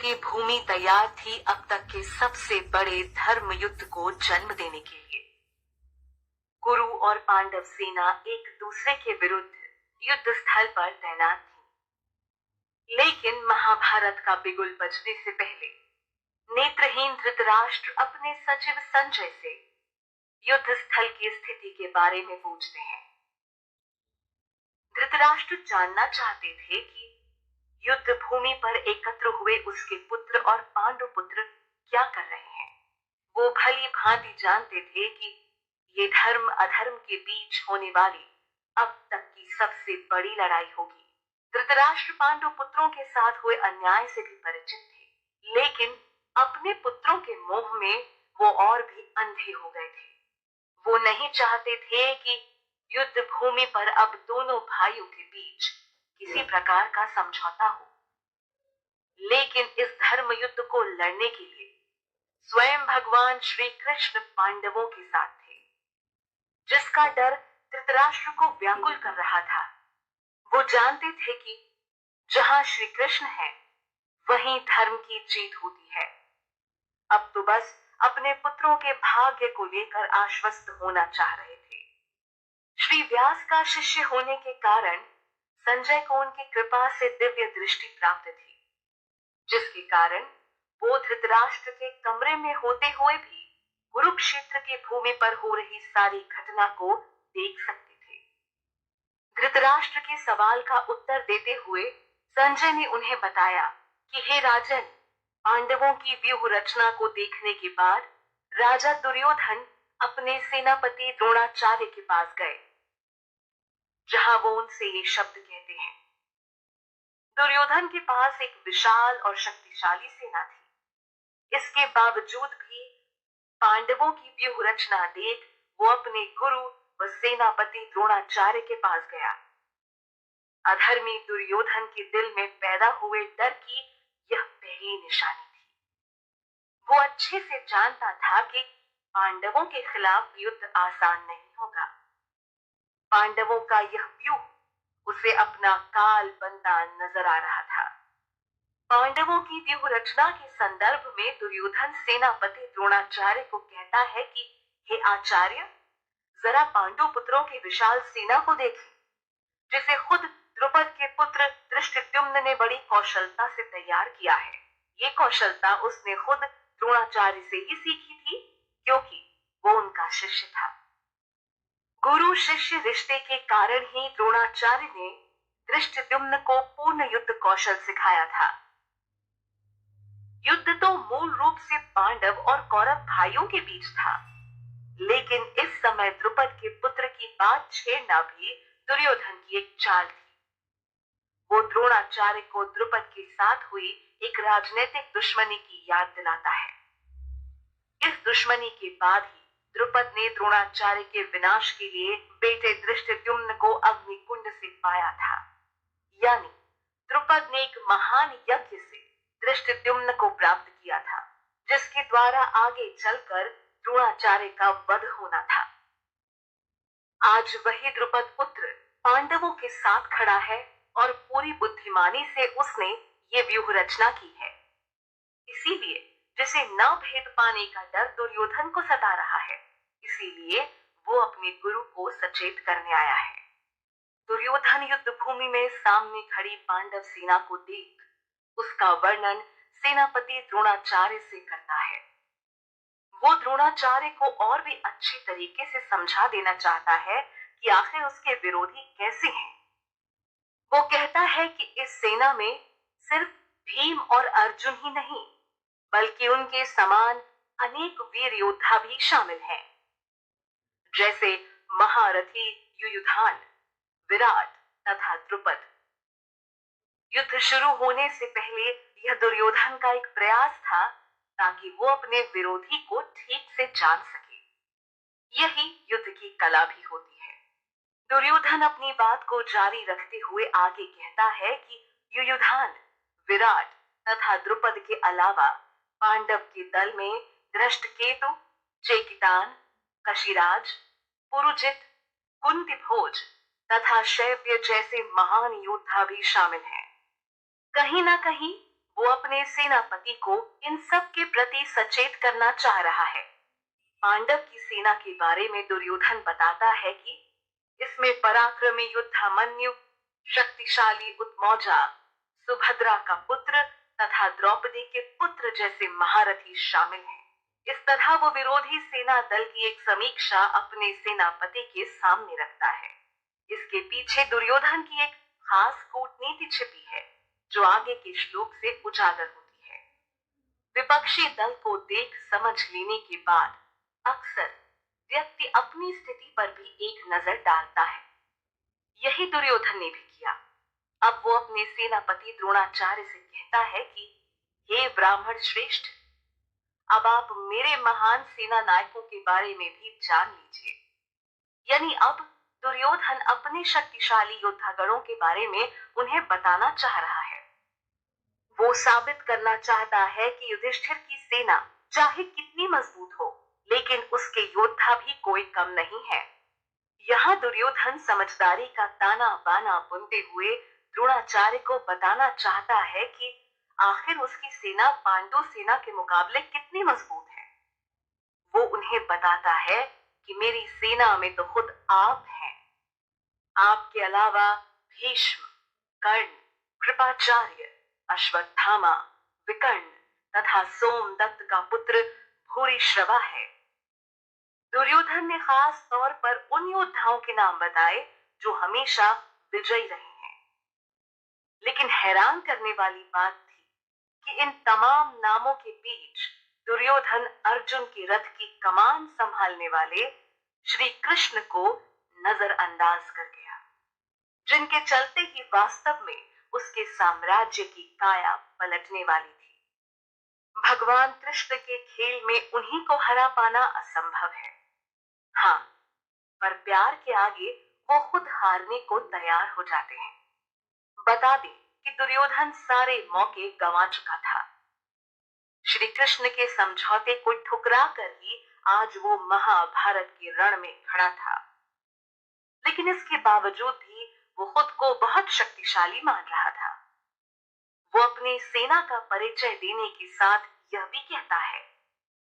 की भूमि तैयार थी अब तक के सबसे बड़े धर्म युद्ध को जन्म देने के लिए। कुरु और पांडव सेना एक दूसरे के विरुद्ध युद्ध स्थल पर तैनात थी। लेकिन महाभारत का बिगुल बजने से पहले नेत्रहीन धृतराष्ट्र अपने सचिव संजय से युद्ध स्थल की स्थिति के बारे में पूछते हैं। धृतराष्ट्र जानना चाहते थे कि युद्ध भूमि पर एकत्र हुए उसके पुत्र और पांडु पुत्र क्या कर रहे हैं। वो भली भांति जानते थे कि ये धर्म अधर्म के बीच होने वाली अब तक की सबसे बड़ी लड़ाई होगी। धृतराष्ट्र पांडु पुत्रों के साथ हुए अन्याय से भी परिचित थे, लेकिन अपने पुत्रों के मोह में वो और भी अंधे हो गए थे। वो नहीं चाहते थे कि युद्ध भूमि पर अब दोनों भाइयों के बीच किसी प्रकार का समझौता हो। लेकिन इस धर्म युद्ध को लड़ने के लिए स्वयं भगवान श्री कृष्ण पांडवों के साथ थे, जिसका डर धृतराष्ट्र को व्याकुल कर रहा था। वो जानते थे कि जहां श्री कृष्ण है वहीं धर्म की जीत होती है। अब तो बस अपने पुत्रों के भाग्य को लेकर आश्वस्त होना चाह रहे थे। श्री व्यास का शिष्य होने के कारण संजय को उनकी कृपा से दिव्य दृष्टि प्राप्त थी, जिसके कारण वो धृतराष्ट्र के कमरे में होते हुए भी कुरुक्षेत्र की भूमि पर हो रही सारी घटना को देख सकते थे। धृतराष्ट्र के सवाल का उत्तर देते हुए संजय ने उन्हें बताया कि हे राजन, पांडवों की व्यूह रचना को देखने के बाद राजा दुर्योधन अपने सेनापति द्रोणाचार्य के पास गए, जहां वो उनसे ये शब्द कहते हैं। दुर्योधन के पास एक विशाल और शक्तिशाली सेना थी। इसके बावजूद भी पांडवों की व्यूह रचना देख वो अपने गुरु व सेनापति द्रोणाचार्य के पास गया। अधर्मी दुर्योधन के दिल में पैदा हुए डर की यह पहली निशानी थी। वो अच्छे से जानता था कि पांडवों के खिलाफ युद्ध आसान नहीं होगा। पांडवों का यह व्यूह उसे अपना काल बनता नजर आ रहा था। पांडवों की व्यूह रचना के संदर्भ में दुर्योधन सेनापति द्रोणाचार्य को कहता है कि हे आचार्य, जरा पांडु पुत्रों की विशाल सेना को देखें, जिसे खुद द्रुपद के पुत्र धृष्टद्युम्न ने बड़ी कौशलता से तैयार किया है। ये कौशलता उसने खुद द्रोणाचार्य से ही सीखी थी, क्योंकि वो उनका शिष्य था। गुरु शिष्य रिश्ते के कारण ही द्रोणाचार्य ने धृष्टद्युम्न को पूर्ण युद्ध कौशल सिखाया था। युद्ध तो मूल रूप से पांडव और कौरव भाइयों के बीच था, लेकिन इस समय द्रुपद के पुत्र की बात छेड़ना भी दुर्योधन की एक चाल थी। वो द्रोणाचार्य को द्रुपद के साथ हुई एक राजनीतिक दुश्मनी की याद दिलाता है। इस दुश्मनी के बाद ही द्रुपद ने द्रोणाचार्य के विनाश के लिए बेटे धृष्टद्युम्न को अग्निकुंड से पाया था। यानी द्रुपद ने एक महान यज्ञ से धृष्टद्युम्न को प्राप्त किया था, जिसके द्वारा आगे चलकर द्रोणाचार्य का वध होना था। आज वही द्रुपद पुत्र पांडवों के साथ खड़ा है और पूरी बुद्धिमानी से उसने ये व्यूह रचना की है। इसीलिए जिसे न भेद पाने का डर दुर्योधन को सता रहा है, इसीलिए वो अपने गुरु को सचेत करने आया है। दुर्योधन युद्ध भूमि में सामने खड़ी पांडव सेना को देख उसका वर्णन सेनापति द्रोणाचार्य से करता है। वो द्रोणाचार्य को और भी अच्छे तरीके से समझा देना चाहता है कि आखिर उसके विरोधी कैसे हैं। वो कहता है कि इस सेना में सिर्फ भीम और अर्जुन ही नहीं, बल्कि उनके समान अनेक वीर योद्धा भी शामिल हैं, जैसे महारथी युयुधान, विराट तथा द्रुपद। युद्ध शुरू होने से पहले यह दुर्योधन का एक प्रयास था ताकि वो अपने विरोधी को ठीक से जान सके। यही युद्ध की कला भी होती है। दुर्योधन अपनी बात को जारी रखते हुए आगे कहता है कि युयुधान, विराट तथा द्रुपद के अलावा पांडव के दल में धृष्टकेतु, चेकितान, कशिराज, पुरुजित, कुंतीभोज तथा शैव्य जैसे महान योद्धा भी शामिल हैं। कहीं ना कहीं वो अपने सेनापति को इन सब के प्रति सचेत करना चाह रहा है। पांडव की सेना के बारे में दुर्योधन बताता है कि इसमें पराक्रमी युद्धामन्यु, शक्तिशाली उत्मौजा, सुभद्रा का पुत्र तथा द्रौपदी के पुत्र जैसे महारथी शामिल हैं। इस तरह वो विरोधी सेना दल की एक समीक्षा अपने सेनापति के सामने रखता है। इसके पीछे दुर्योधन की एक खास कूटनीति छिपी है, जो आगे के श्लोक से उजागर होती है। विपक्षी दल को देख समझ लेने के बाद अक्सर व्यक्ति अपनी स्थिति पर भी एक नजर डालता है। यही दुर्योधन ने भी किया। अब वो अपने सेनापति द्रोणाचार्य से कहता है कि हे ब्राह्मण श्रेष्ठ, अब आप मेरे महान सेना नायकों के बारे में भी जान लीजिए। यानी अब दुर्योधन अपने शक्तिशाली योद्धागणों के बारे में उन्हें बताना चाह रहा है। वो साबित करना चाहता है कि युधिष्ठिर की सेना चाहे कितनी मजबूत हो, लेकिन उसके योद्धा भी कोई कम नहीं है। यहाँ दुर्योधन समझदारी का ताना बाना बुनते हुए द्रोणाचार्य को बताना चाहता है कि आखिर उसकी सेना पांडु सेना के मुकाबले कितनी मजबूत है। वो उन्हें बताता है कि मेरी सेना में तो खुद आप हैं। आपके अलावा भीष्म, कर्ण, कृपाचार्य, अश्वत्थामा, विकर्ण तथा सोमदत्त का पुत्र भूरिश्रवा है। दुर्योधन ने खास तौर पर उन योद्धाओं के नाम बताए जो हमेशा विजयी रहे हैं। लेकिन हैरान करने वाली बात थी कि इन तमाम नामों के बीच दुर्योधन अर्जुन के रथ की कमान संभालने वाले श्री कृष्ण को नजरअंदाज कर गया, जिनके चलते ही वास्तव में उसके साम्राज्य की काया पलटने वाली थी। भगवान कृष्ण के खेल में उन्हीं को हरा पाना असंभव है। हाँ, पर प्यार के आगे वो खुद हारने को तैयार हो जाते हैं। बता दें कि दुर्योधन सारे मौके गंवा चुका था। श्री कृष्ण के समझौते को ठुकरा कर ही आज वो महाभारत के रण में खड़ा था। लेकिन इसके बावजूद भी वो खुद को बहुत शक्तिशाली मान रहा था। वो अपनी सेना का परिचय देने के साथ यह भी कहता है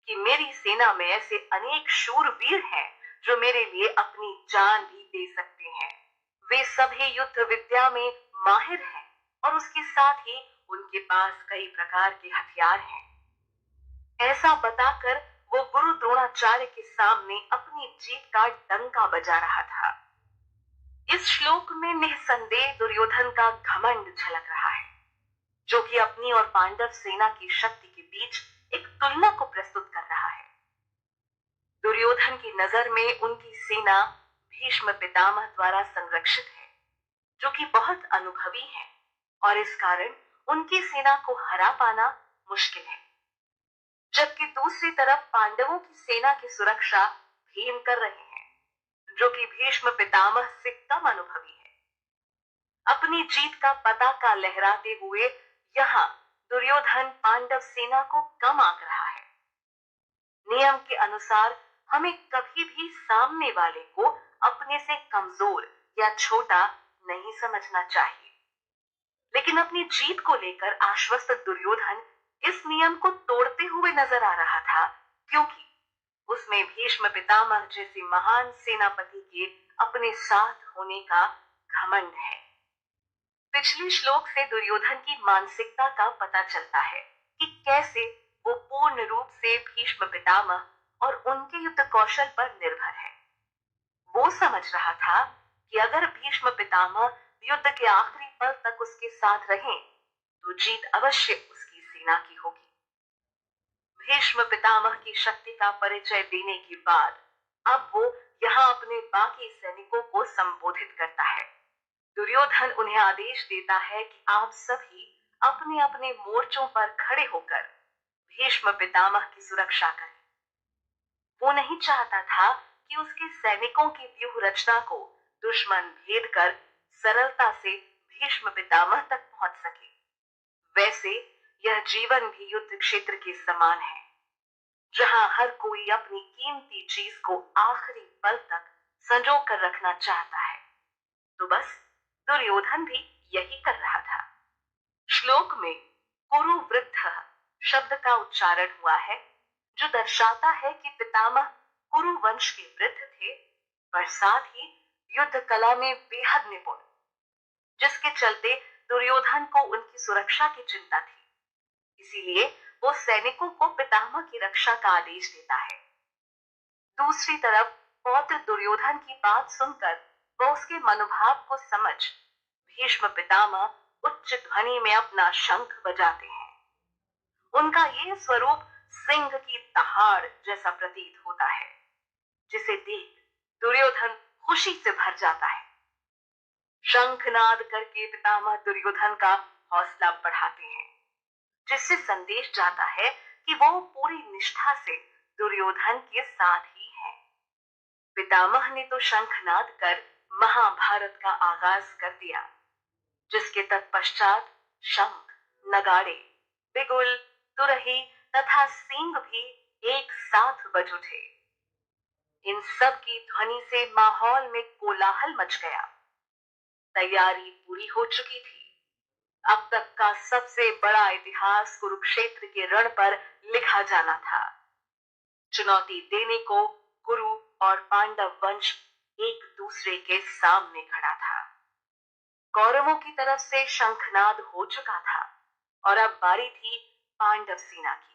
कि मेरी सेना में ऐसे अनेक शूरवीर हैं जो मेरे लिए अपनी जान भी दे सकते हैं। वे सभी युद्ध विद्या में माहिर हैं और उसके साथ ही उनके पास कई प्रकार के हथियार हैं। ऐसा बताकर वो गुरु द्रोणाचार्य के सामने अपनी जीत का डंका बजा रहा था। इस श्लोक में निस्संदेह दुर्योधन का घमंड झलक रहा है, जो कि अपनी और पांडव सेना की शक्ति के बीच एक तुलना को प्रस्तुत कर रहा है। दुर्योधन की नजर में उनकी सेना भीष्म पितामह द्वारा संरक्षित है, जो कि बहुत अनुभवी है, और इस कारण उनकी सेना को हरा पाना मुश्किल है। जबकि दूसरी तरफ पांडवों की सेना की सुरक्षा भीम कर रहे हैं, जो कि भीष्म पितामह से कम अनुभवी है। अपनी जीत का पताका लहराते हुए यहाँ दुर्योधन पांडव सेना को कम आंक रहा है। नियम के अनुसार हमें कभी भी सामने वाले को अपने से कमजोर या छोटा नहीं समझना चाहिए। लेकिन अपनी जीत को लेकर आश्वस्त दुर्योधन इस नियम को तोड़ते हुए नजर आ रहा था, क्योंकि उसमें भीष्म पितामह जैसे महान सेनापति के अपने साथ होने का घमंड है। पिछले श्लोक से दुर्योधन की मानसिकता का पता चलता है कि कैसे वो पूर्ण रूप से भीष्म पितामह और उनके युद्ध कौशल पर निर्भर है। वो समझ रहा था कि अगर भीष्म पितामह युद्ध के आखिरी पल तक उसके साथ रहें, तो जीत अवश्य उसकी सेना की होगी। भीष्म पितामह की शक्ति का परिचय देने के बाद अब वो यहाँ अपने बाकी सैनिकों को संबोधित करता है। दुर्योधन उन्हें आदेश देता है कि आप सभी अपने अपने मोर्चों पर खड़े होकर भीष्म पितामह की सुरक्षा करें। वो नहीं चाहता था कि उसके सैनिकों की व्यूह रचना को दुश्मन भेद कर सरलता से भीष्म पितामह तक पहुंच सके। वैसे यह जीवन भी युद्ध क्षेत्र के समान है, जहां हर कोई अपनी कीमती चीज को आखिरी पल तक संजो कर रखना चाहता है। तो बस दुर्योधन भी यही कर रहा था। श्लोक में कुरु वृद्ध शब्द का उच्चारण हुआ है, जो दर्शाता है कि पितामह कुरु वंश के वृद्ध थे, पर साथ ही युद्ध कला में बेहद निपुण, जिसके चलते दुर्योधन को उनकी सुरक्षा की चिंता थी। इसीलिए वो सैनिकों को पितामह की रक्षा का आदेश देता है। दूसरी तरफ पौत्र दुर्योधन की बात सुनकर वह उसके मनोभाव को समझ भीष्म पितामह उच्च ध्वनि में अपना शंख बजाते हैं। उनका यह स्वरूप सिंह की दहाड़ जैसा प्रतीत होता है, जिसे देख दुर्योधन खुशी से भर जाता है। शंखनाद करके पितामह दुर्योधन का हौसला बढ़ाते हैं, जिससे संदेश जाता है कि वो पूरी निष्ठा से दुर्योधन के साथ ही है। पितामह ने तो शंखनाद कर महाभारत का आगाज कर दिया, जिसके तत्पश्चात शंख, नगाड़े, बिगुल, तुरही तथा सींग भी एक साथ बज उठे। इन सब की ध्वनि से माहौल में कोलाहल मच गया। तैयारी पूरी हो चुकी थी। अब तक का सबसे बड़ा इतिहास कुरुक्षेत्र के रण पर लिखा जाना था। चुनौती देने को कुरु और पांडव वंश एक दूसरे के सामने खड़ा था। कौरवों की तरफ से शंखनाद हो चुका था और अब बारी थी पांडव सेना की।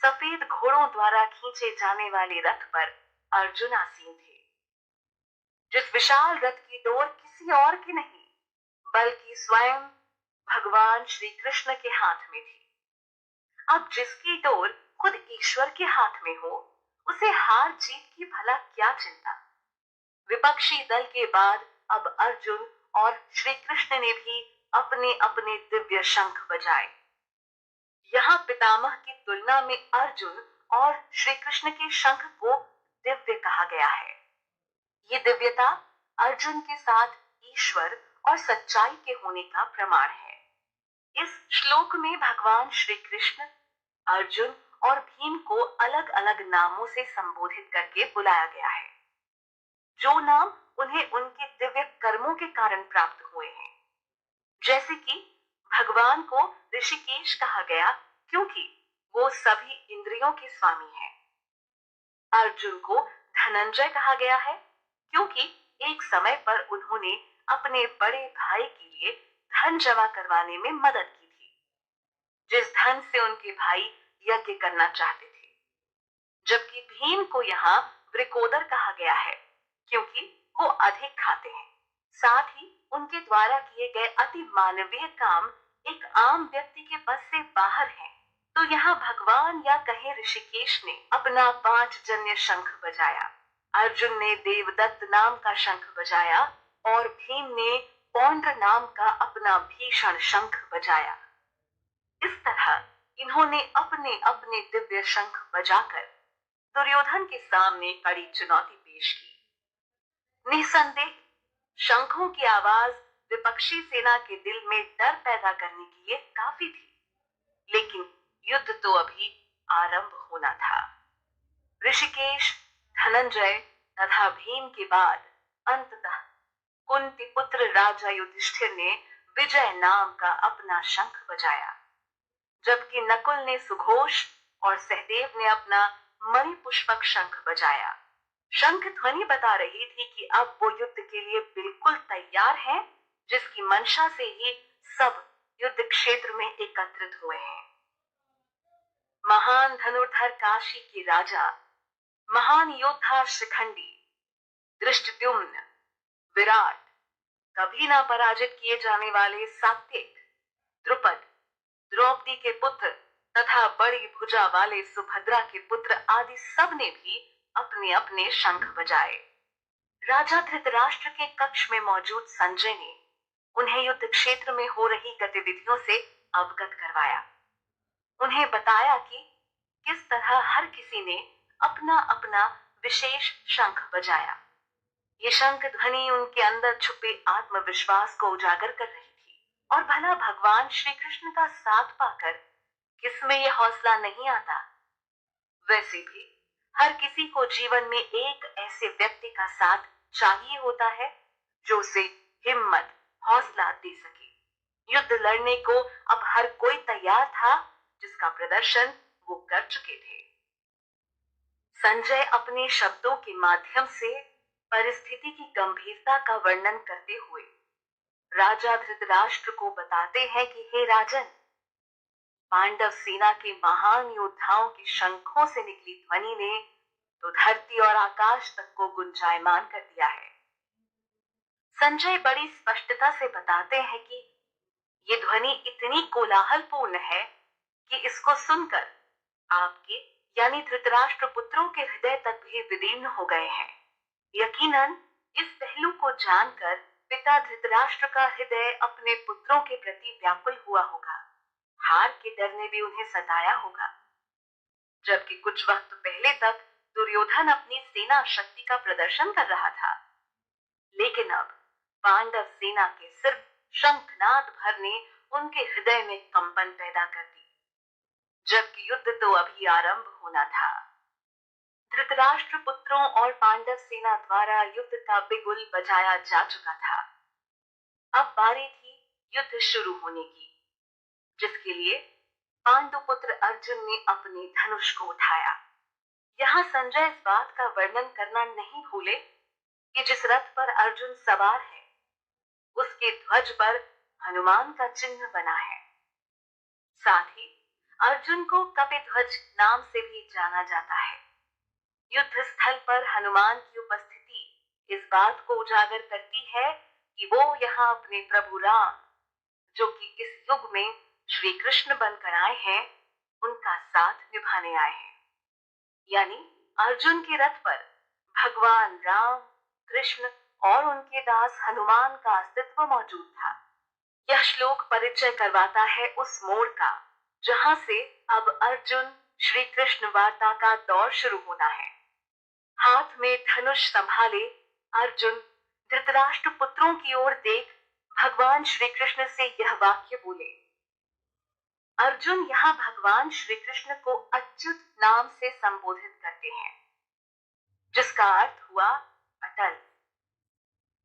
सफेद घोड़ों द्वारा खींचे जाने वाले रथ पर अर्जुन आसीन थे, जिस विशाल रथ की डोर किसी और की नहीं बल्कि स्वयं भगवान श्री कृष्ण के हाथ में थी। अब जिसकी डोर खुद ईश्वर के हाथ में हो, उसे हार जीत की भला क्या चिंता। विपक्षी दल के बाद अब अर्जुन और श्री कृष्ण ने भी अपने अपने दिव्य शंख बजाए। यहाँ पितामह की तुलना में अर्जुन और श्री कृष्ण के शंख को दिव्य कहा गया है। ये दिव्यता अर्जुन के साथ ईश्वर और सच्चाई के होने का प्रमाण है। इस श्लोक में भगवान श्री कृष्ण अर्जुन और भीम को अलग अलग नामों से संबोधित करके बुलाया गया है, जो नाम उन्हें उनके दिव्य कर्मों के कारण प्राप्त हुए हैं। जैसे कि भगवान को ऋषिकेश कहा गया क्योंकि वो सभी इंद्रियों के स्वामी हैं। अर्जुन को धनंजय कहा गया है क्योंकि एक समय पर उन्होंने अपने बड़े भाई के लिए धन जमा करवाने में मदद की थी, जिस धन से उनके भाई यज्ञ करना चाहते थे। जबकि भीम को यहाँ वृकोदर कहा गया है क्योंकि वो अधिक खाते हैं। साथ ही उनके द्वारा किए गए अति मानवीय काम एक आम व्यक्ति के बस से बाहर हैं। तो यहाँ भगवान या कहे ऋषिकेश ने अपना 5 जन्य शंख बजाया, अर्जुन ने देवदत्त नाम का शंख बजाया और भीम ने पौंड्र नाम का अपना भीषण शंख बजाया। इस तरह इन्होंने अपने अपने दिव्य शंख बजाकर दुर्योधन के सामने कड़ी चुनौती पेश की। निसंदेह शंखों की आवाज विपक्षी सेना के दिल में डर पैदा करने के लिए काफी थी, लेकिन युद्ध तो अभी आरंभ होना था। ऋषिकेश, धनंजय तथा भीम के बाद अंततः कुंती पुत्र राजा युधिष्ठिर ने विजय नाम का अपना शंख बजाया, जबकि नकुल ने सुघोष और सहदेव ने अपना मणिपुष्पक शंख बजाया। शंख ध्वनि बता रही थी कि अब वो युद्ध के लिए बिल्कुल तैयार हैं, जिसकी मंशा से ही सब युद्ध क्षेत्र में एकत्रित हुए हैं। महान धनुर्धर काशी के राजा, महान योद्धा शिखंडी, दृष्टद्युम्न, विराट, कभी ना पराजित किए जाने वाले सात्विक, द्रुपद, द्रौपदी के पुत्र तथा बड़ी भुजा वाले सुभद्रा के पुत्र आदि सब ने भी अपने अपने शंख बजाए। राजा धृतराष्ट्र के कक्ष में मौजूद संजय ने उन्हें युद्ध क्षेत्र में हो रही गतिविधियों से अवगत करवाया। उन्हें बताया कि किस तरह हर किसी ने अपना अपना विशेष शंख बजाया। ये शंख ध्वनि उनके अंदर छुपे आत्मविश्वास को उजागर कर रही थी। और भला भगवान श्री कृष्ण का साथ पाकर किसमें यह हौसला नहीं आता। वैसे भी हर किसी को जीवन में एक ऐसे व्यक्ति का साथ चाहिए होता है जो उसे हिम्मत, हौसला दे सके। युद्ध लड़ने को अब हर कोई तैयार था, जिसका प्रदर्शन वो कर चुके थे। संजय अपने शब्दों के माध्यम से परिस्थिति की गंभीरता का वर्णन करते हुए राजा धृतराष्ट्र को बताते हैं कि हे राजन, पांडव सेना के महान योद्धाओं की शंखों से निकली ध्वनि ने तो धरती और आकाश तक को गुंजायमान कर दिया है। संजय बड़ी स्पष्टता से बताते हैं कि ये ध्वनि इतनी कोलाहलपूर्ण है कि इसको सुनकर आपके यानी धृतराष्ट्र पुत्रों के हृदय तक भी विदीर्ण हो गए हैं। यकीनन इस पहलू को जानकर पिता धृतराष्ट्र का हृदय अपने पुत्रों के प्रति व्याकुल हुआ होगा। हार के डर ने भी उन्हें सताया होगा। जबकि कुछ वक्त पहले तक दुर्योधन अपनी सेना शक्ति का प्रदर्शन कर रहा था, लेकिन अब पांडव सेना के सिर्फ शंखनाद भर ने उनके हृदय में कंपन पैदा कर दी, जबकि युद्ध तो अभी आरंभ होना था। धृतराष्ट्र पुत्रों और पांडव सेना द्वारा युद्ध का बिगुल बजाया जा चुका था। अब बारी थी युद्ध शुरू होने की, जिसके लिए पांडुपुत्र अर्जुन ने अपने धनुष को उठाया। यहाँ संजय इस बात का वर्णन करना नहीं भूले कि जिस रथ पर अर्जुन सवार है उसके ध्वज पर हनुमान का चिन्ह बना है। साथ ही अर्जुन को कपिध्वज नाम से भी जाना जाता है। युद्ध स्थल पर हनुमान की उपस्थिति इस बात को उजागर करती है कि वो यहाँ अपने प्रभु राम, जो कि इस युग में श्री कृष्ण बनकर आए हैं, उनका साथ निभाने आए हैं। यानी अर्जुन के रथ पर भगवान राम, कृष्ण और उनके दास हनुमान का अस्तित्व मौजूद था। यह श्लोक परिचय करवाता है उस मोड़ का जहां से अब अर्जुन श्री कृष्ण वार्ता का दौर शुरू होना है। हाथ में धनुष संभाले अर्जुन धृतराष्ट्र पुत्रों की ओर देख भगवान श्री कृष्ण से यह वाक्य बोले। अर्जुन यहाँ भगवान श्री कृष्ण को अच्युत नाम से संबोधित करते हैं, जिसका अर्थ हुआ अटल।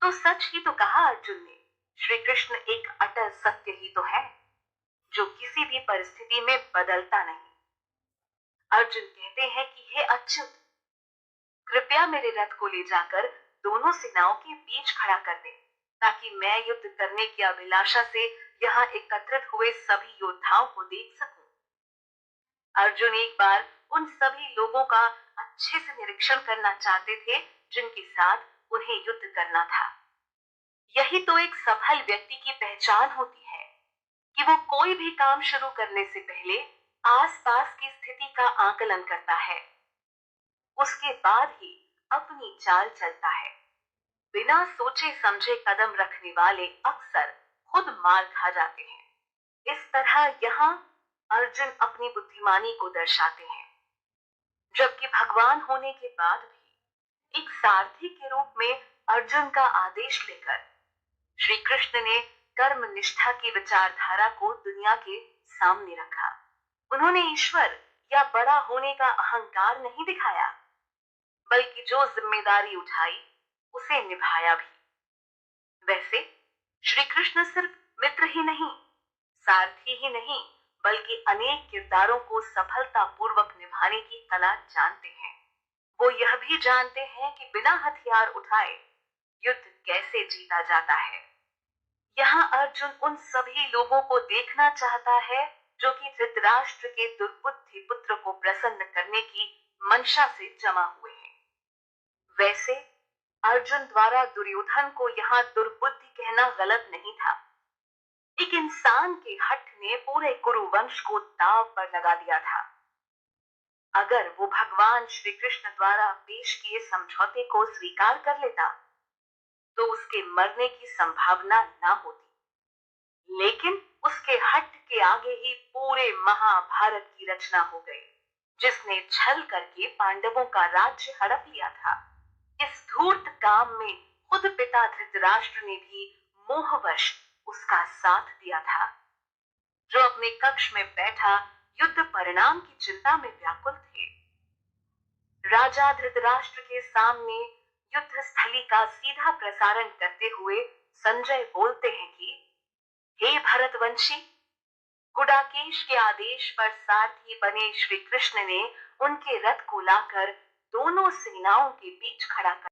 तो सच ही तो कहा अर्जुन ने, श्री कृष्ण एक अटल सत्य ही तो है जो किसी भी परिस्थिति में बदलता नहीं। अर्जुन कहते हैं कि हे अच्युत, कृपया मेरे रथ को ले जाकर दोनों सेनाओं के बीच खड़ा कर दे, ताकि मैं युद्ध करने की अभिलाषा से यहाँ एकत्रित हुए सभी योद्धाओं को देख सकूं। अर्जुन एक बार उन सभी लोगों का अच्छे से निरीक्षण करना चाहते थे जिनके साथ उन्हें युद्ध करना था। यही तो एक सफल व्यक्ति की पहचान होती है कि वो कोई भी काम शुरू करने से पहले आसपास की स्थिति का आकलन करता है, उसके बाद ही अपनी चाल चलता है। बिना सोचे समझे कदम रखने वाले अक्सर खुद मार खा जाते हैं। इस तरह यहाँ अर्जुन अपनी बुद्धिमानी को दर्शाते हैं, जबकि भगवान होने के बाद भी एक सारथी के रूप में अर्जुन का आदेश लेकर श्री कृष्ण ने कर्म निष्ठा की विचारधारा को दुनिया के सामने रखा। उन्होंने ईश्वर या बड़ा होने का अहंकार नहीं दिखाया, बल्कि जो जिम्मेदारी उठाई उसे निभाया भी। वैसे श्री कृष्ण सिर्फ मित्र ही नहीं, सारथी ही नहीं, बल्कि अनेक किरदारों को सफलतापूर्वक निभाने की कला जानते हैं। वो यह भी जानते हैं कि बिना हथियार उठाए युद्ध कैसे जीता जाता है। यहाँ अर्जुन उन सभी लोगों को देखना चाहता है जो कि धृतराष्ट्र के दुर्बुद्धि पुत्र को प्रसन्न करने की मंशा से जमा हुए हैं। वैसे अर्जुन द्वारा दुर्योधन को यहाँ दुर्बुद्धि कहना गलत नहीं था। एक इंसान के हठ ने पूरे कुरुवंश को दांव पर लगा दिया था। अगर वो भगवान श्री कृष्ण द्वारा पेश किए समझौते को स्वीकार कर लेता तो उसके मरने की संभावना ना होती, लेकिन उसके हठ के आगे ही पूरे महाभारत की रचना हो गई, जिसने छल करके पांडवों का राज्य हड़प लिया था। इस धूर्त काम में खुद पिता धृतराष्ट्र ने भी मोहवश उसका साथ दिया था, जो अपने कक्ष में बैठा युद्ध परिणाम की चिंता में व्याकुल थे। राजा धृतराष्ट्र के सामने युद्ध स्थली का सीधा प्रसारण करते हुए संजय बोलते हैं कि हे भरतवंशी, गुडाकेश के आदेश पर सारथी बने श्री कृष्ण ने उनके रथ को लाकर दोनों सेनाओं के बीच खड़ा कर